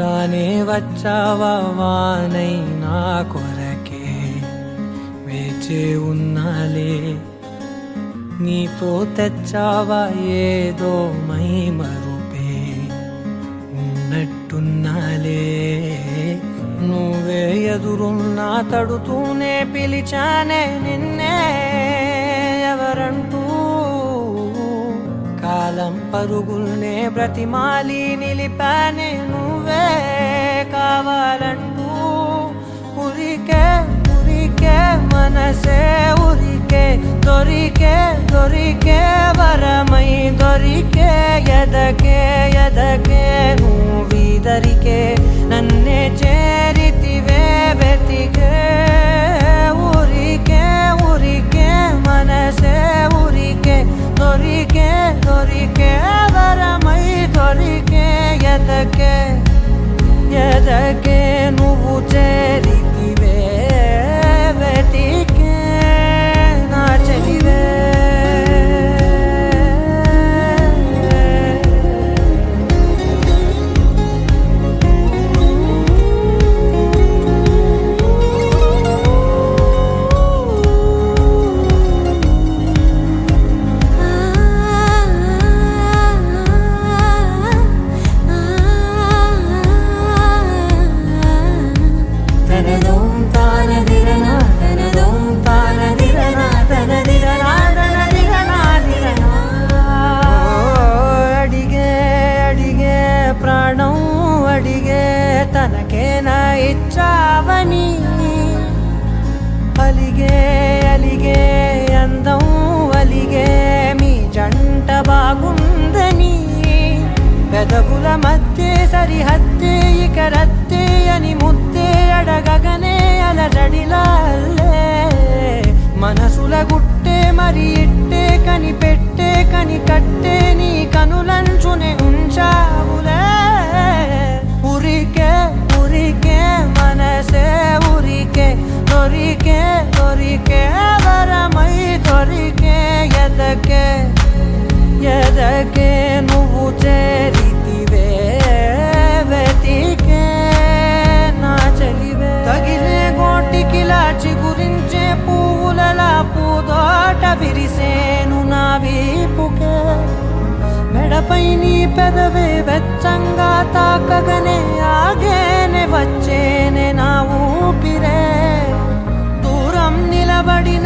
రానే వచ్చావా వానై నా కొరకే వేచే ఉన్నాలే నీతో తెచ్చావా ఏదో మై మరుపే ఉన్నట్టున్నాలే నువ్వే ఎదురున్నా తడుతూనే పిలిచానే నిన్నే ఎవరంటూ కాలం పరుగుల్నే బ్రతిమాలి నిలిపానే నువ్వే కావాలంటూ ఉరికే ఉరికే మనసే ఉరికే దొరికే దొరికే వరమై దొరికే ఎదకే ఎదకే నువ్విదరికే నన్నే చేరితివే వెతికే ఉరికే ఉరికే మనసే ఉరికే దొరికే దొరికే వరమై దొరికే ఎదకే ఎదకే నువ్వు చేరితివే వెతికే నా చెలివే ప్రాణం అడిగే తనకేనా ఇచ్చావని అలిగే అలిగే అందం అలిగే మీ జంట బాగుందని పెదవుల మధ్య సరిహద్దే ఇక రద్దే అని ముద్దే అడగగనే అలజడిలాల్లే మనసుల గుట్టే మరి ఇట్టే కనిపెట్టే కని కట్టే నీ కనులంచునే ఉంచావులే ఉరికే ఉరికే మనసే ఉరికే దొరికే దొరికే వరమై దొరికే ఎదకే ఎదకే నువ్వు చేరితివే వెతికే నా చెలివే తగిలే గోటికిలా చిగురించే పువ్వులలా పూదోట విరిసేను నా వీపుకే మెడపై నీ పెదవే వెచ్చంగా తాకగనే ఆగేనే వచ్చేనే నా ఊపిరే దూరం నిలబడిన